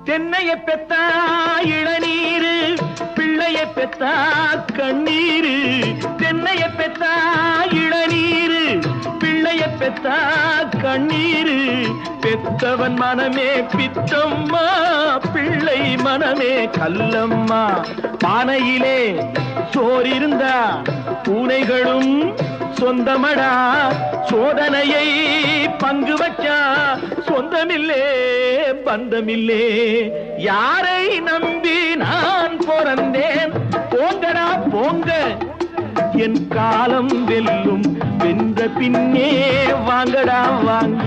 தென்னைய பெத்தா இளநீரு, பிள்ளைய பெத்தா கண்ணீரு. தென்னைய பெத்தா இளநீரு, பிள்ளைய பெத்தா கண்ணீரு. பெத்தவன் மனமே பித்தம்மா, பிள்ளை மனமே கல்லம்மா. பானையிலே சோறிருந்தா பூனைகளும் சொந்தமடா. சோதனையை பங்கு வச்சா சொந்தமில்லே பந்தமில்லே. யாரை நம்பி நான் பிறந்தேன்? போங்கடா போங்க, என் காலம் வெல்லும். வென்ற பின்னே வாங்கடா வாங்க.